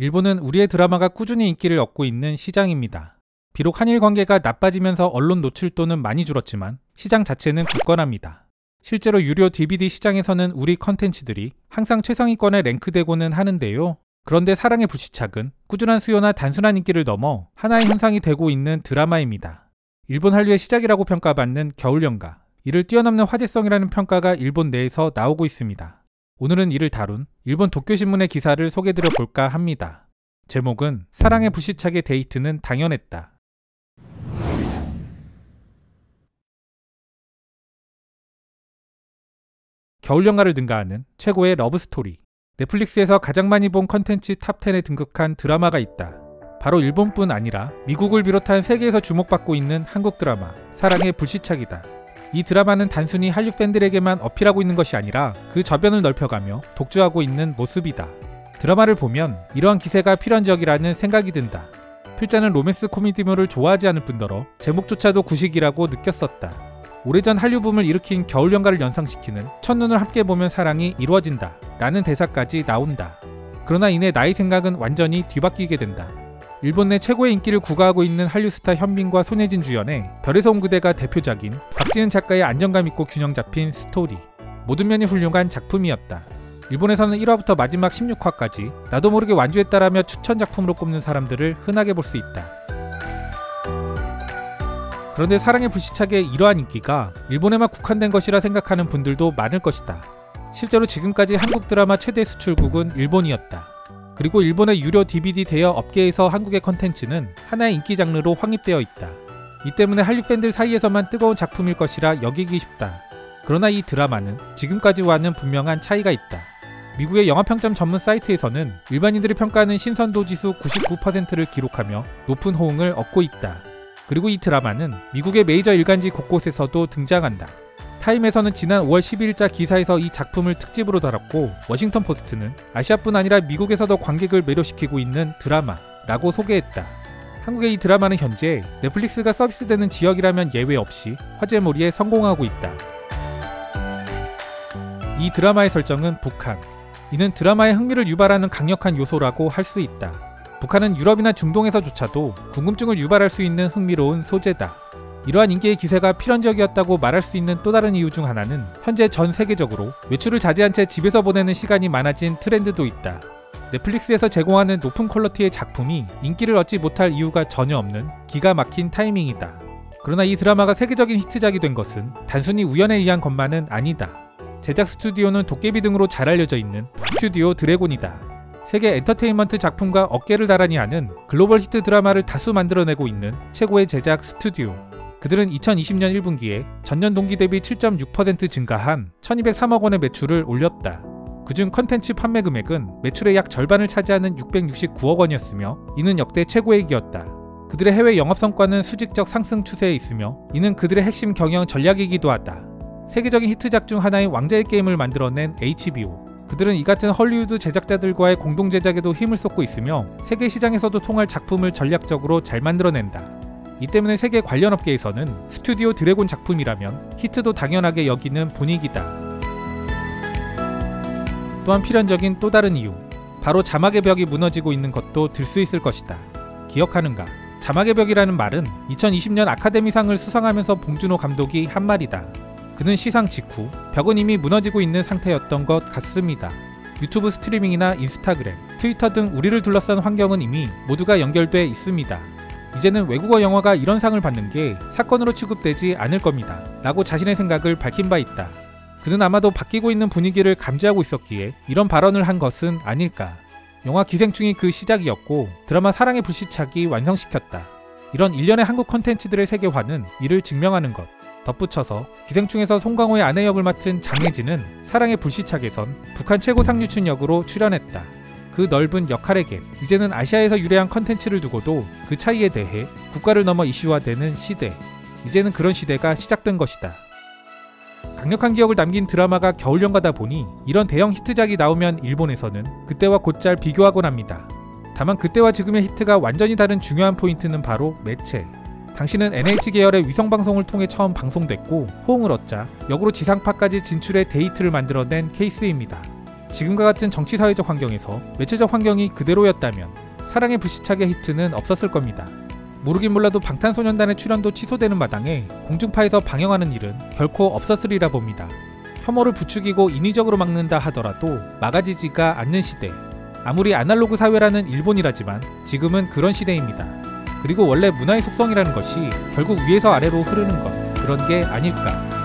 일본은 우리의 드라마가 꾸준히 인기를 얻고 있는 시장입니다. 비록 한일 관계가 나빠지면서 언론 노출도는 많이 줄었지만 시장 자체는 굳건합니다. 실제로 유료 DVD 시장에서는 우리 컨텐츠들이 항상 최상위권에 랭크되고는 하는데요. 그런데 사랑의 불시착은 꾸준한 수요나 단순한 인기를 넘어 하나의 현상이 되고 있는 드라마입니다. 일본 한류의 시작이라고 평가받는 겨울연가, 이를 뛰어넘는 화제성이라는 평가가 일본 내에서 나오고 있습니다. 오늘은 이를 다룬 일본 도쿄신문의 기사를 소개드려 볼까 합니다. 제목은 사랑의 불시착의 데이트는 당연했다. 겨울연가를 능가하는 최고의 러브스토리. 넷플릭스에서 가장 많이 본 컨텐츠 탑10에 등극한 드라마가 있다. 바로 일본뿐 아니라 미국을 비롯한 세계에서 주목받고 있는 한국 드라마 사랑의 불시착이다. 이 드라마는 단순히 한류 팬들에게만 어필하고 있는 것이 아니라 그 저변을 넓혀가며 독주하고 있는 모습이다. 드라마를 보면 이러한 기세가 필연적이라는 생각이 든다. 필자는 로맨스 코미디물을 좋아하지 않을 뿐더러 제목조차도 구식이라고 느꼈었다. 오래전 한류 붐을 일으킨 겨울연가를 연상시키는 첫눈을 함께 보면 사랑이 이루어진다 라는 대사까지 나온다. 그러나 이내 나의 생각은 완전히 뒤바뀌게 된다. 일본 내 최고의 인기를 구가하고 있는 한류 스타 현빈과 손예진 주연의 별에서 온 그대가 대표작인 박지은 작가의 안정감 있고 균형 잡힌 스토리. 모든 면이 훌륭한 작품이었다. 일본에서는 1화부터 마지막 16화까지 나도 모르게 완주했다라며 추천 작품으로 꼽는 사람들을 흔하게 볼 수 있다. 그런데 사랑의 불시착의 이러한 인기가 일본에만 국한된 것이라 생각하는 분들도 많을 것이다. 실제로 지금까지 한국 드라마 최대 수출국은 일본이었다. 그리고 일본의 유료 DVD 대여 업계에서 한국의 컨텐츠는 하나의 인기 장르로 확립되어 있다. 이 때문에 한류 팬들 사이에서만 뜨거운 작품일 것이라 여기기 쉽다. 그러나 이 드라마는 지금까지와는 분명한 차이가 있다. 미국의 영화평점 전문 사이트에서는 일반인들이 평가하는 신선도 지수 99%를 기록하며 높은 호응을 얻고 있다. 그리고 이 드라마는 미국의 메이저 일간지 곳곳에서도 등장한다. 타임에서는 지난 5월 12일자 기사에서 이 작품을 특집으로 다뤘고, 워싱턴 포스트는 아시아뿐 아니라 미국에서도 관객을 매료시키고 있는 드라마라고 소개했다. 한국의 이 드라마는 현재 넷플릭스가 서비스되는 지역이라면 예외 없이 화제몰이에 성공하고 있다. 이 드라마의 설정은 북한. 이는 드라마의 흥미를 유발하는 강력한 요소라고 할 수 있다. 북한은 유럽이나 중동에서조차도 궁금증을 유발할 수 있는 흥미로운 소재다. 이러한 인기의 기세가 필연적이었다고 말할 수 있는 또 다른 이유 중 하나는 현재 전 세계적으로 외출을 자제한 채 집에서 보내는 시간이 많아진 트렌드도 있다. 넷플릭스에서 제공하는 높은 퀄리티의 작품이 인기를 얻지 못할 이유가 전혀 없는 기가 막힌 타이밍이다. 그러나 이 드라마가 세계적인 히트작이 된 것은 단순히 우연에 의한 것만은 아니다. 제작 스튜디오는 도깨비 등으로 잘 알려져 있는 스튜디오 드래곤이다. 세계 엔터테인먼트 작품과 어깨를 나란히 하는 글로벌 히트 드라마를 다수 만들어내고 있는 최고의 제작 스튜디오. 그들은 2020년 1분기에 전년 동기 대비 7.6% 증가한 1203억 원의 매출을 올렸다. 그중 컨텐츠 판매 금액은 매출의 약 절반을 차지하는 669억 원이었으며 이는 역대 최고액이었다. 그들의 해외 영업 성과는 수직적 상승 추세에 있으며 이는 그들의 핵심 경영 전략이기도 하다. 세계적인 히트작 중 하나인 왕자의 게임을 만들어낸 HBO. 그들은 이 같은 헐리우드 제작자들과의 공동 제작에도 힘을 쏟고 있으며 세계 시장에서도 통할 작품을 전략적으로 잘 만들어낸다. 이 때문에 세계 관련 업계에서는 스튜디오 드래곤 작품이라면 히트도 당연하게 여기는 분위기다. 또한 필연적인 또 다른 이유, 바로 자막의 벽이 무너지고 있는 것도 들 수 있을 것이다. 기억하는가? 자막의 벽이라는 말은 2020년 아카데미상을 수상하면서 봉준호 감독이 한 말이다. 그는 시상 직후 벽은 이미 무너지고 있는 상태였던 것 같습니다. 유튜브 스트리밍이나 인스타그램, 트위터 등 우리를 둘러싼 환경은 이미 모두가 연결돼 있습니다. 이제는 외국어 영화가 이런 상을 받는 게 사건으로 취급되지 않을 겁니다 라고 자신의 생각을 밝힌 바 있다. 그는 아마도 바뀌고 있는 분위기를 감지하고 있었기에 이런 발언을 한 것은 아닐까. 영화 기생충이 그 시작이었고 드라마 사랑의 불시착이 완성시켰다. 이런 일련의 한국 콘텐츠들의 세계화는 이를 증명하는 것. 덧붙여서 기생충에서 송강호의 아내 역을 맡은 장혜진은 사랑의 불시착에선 북한 최고 상류층 역으로 출연했다. 그 넓은 역할의 갭, 이제는 아시아에서 유래한 컨텐츠를 두고도 그 차이에 대해 국가를 넘어 이슈화되는 시대. 이제는 그런 시대가 시작된 것이다. 강력한 기억을 남긴 드라마가 겨울연가다 보니 이런 대형 히트작이 나오면 일본에서는 그때와 곧잘 비교하곤 합니다. 다만 그때와 지금의 히트가 완전히 다른 중요한 포인트는 바로 매체. 당시는 NH 계열의 위성방송을 통해 처음 방송됐고 호응을 얻자 역으로 지상파까지 진출해 데이트를 만들어낸 케이스입니다. 지금과 같은 정치사회적 환경에서 매체적 환경이 그대로였다면 사랑의 불시착의 히트는 없었을 겁니다. 모르긴 몰라도 방탄소년단의 출연도 취소되는 마당에 공중파에서 방영하는 일은 결코 없었으리라 봅니다. 혐오를 부추기고 인위적으로 막는다 하더라도 막아지지가 않는 시대. 아무리 아날로그 사회라는 일본이라지만 지금은 그런 시대입니다. 그리고 원래 문화의 속성이라는 것이 결국 위에서 아래로 흐르는 것, 그런 게 아닐까.